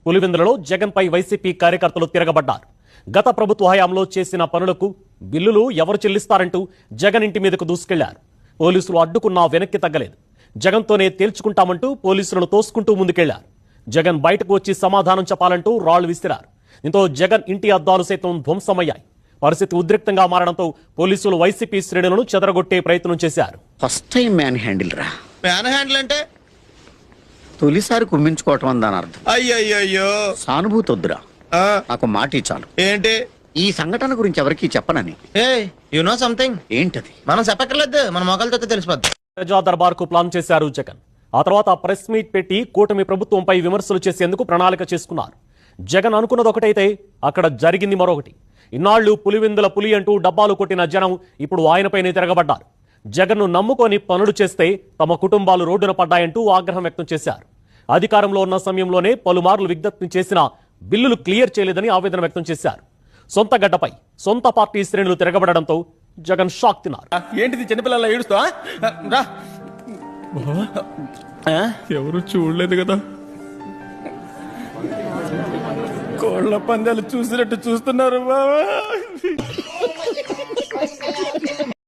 పులివెందులలో జగన్పై వైసీపీ కార్యకర్తలు తిరగబడ్డారు. గత ప్రభుత్వ హయాంలో చేసిన పనులకు బిల్లులు ఎవరు చెల్లిస్తారంటూ జగన్ ఇంటి మీదకు దూసుకెళ్లారు. పోలీసులు అడ్డుకున్నా వెనక్కి తగ్గలేదు. జగన్తోనే తేల్చుకుంటామంటూ పోలీసులను తోసుకుంటూ ముందుకెళ్లారు. జగన్ బయటకు వచ్చి సమాధానం చెప్పాలంటూ రాళ్లు విసిరారు. దీంతో జగన్ ఇంటి అద్దాలు సైతం ధ్వంసమయ్యాయి. పరిస్థితి ఉద్రిక్తంగా మారడంతో పోలీసులు వైసీపీ శ్రేణులను చెదరగొట్టే ప్రయత్నం చేశారు. ఫస్ట్ టైం మ్యాన్ హ్యాండిల్ రా. మ్యాన్ హ్యాండిల్ అంటే తొలిసారి కుమ్మించుకోవటం అని దాని అర్థం. అయ్యయ్యో సానుభూతి వద్దురా, నాకు మాట చాలు. ఏంటి? ఈ సంఘటన గురించి ఎవరికీ చెప్పనని. ఏ యు నో సంథింగ్? ఏంటది? మనం చెప్పక్కర్లేదు, మన మొగలతో తెలిసిపోద్ది. ప్రజా దర్బార్ కు ప్లాన్ చేశారు జగన్. ఆ తర్వాత ప్రెస్ మీట్ పెట్టి కూటమి ప్రభుత్వంపై విమర్శలు చేసేందుకు ప్రణాళిక చేసుకున్నారు. జగన్ అనుకున్నది ఒకటైతే అక్కడ జరిగింది మరొకటి. ఇన్నాళ్లు పులివెందుల పులి అంటూ డబ్బాలు కొట్టిన జనం ఇప్పుడు ఆయనపైనే తిరగబడ్డారు. జగన్ను నమ్ముకొని పనులు చేస్తే తమ కుటుంబాలు రోడ్డున పడ్డాయంటూ ఆగ్రహం వ్యక్తం చేశారు. అధికారంలో ఉన్న సమయంలోనే పలుమార్లు విజ్ఞప్తి చేసిన బిల్లులు క్లియర్ చేయలేదని ఆవేదన వ్యక్తం చేశారు. సొంత గడ్డపై సొంత పార్టీ శ్రేణులు తిరగబడడంతో జగన్ షాక్ తిన్నారు. ఏంటిది చిన్నపిల్లల ఏడుస్తా? ఎవరు చూడలేదు కదా, కోళ్ల పందాలు చూసినట్టు చూస్తున్నారు బావా.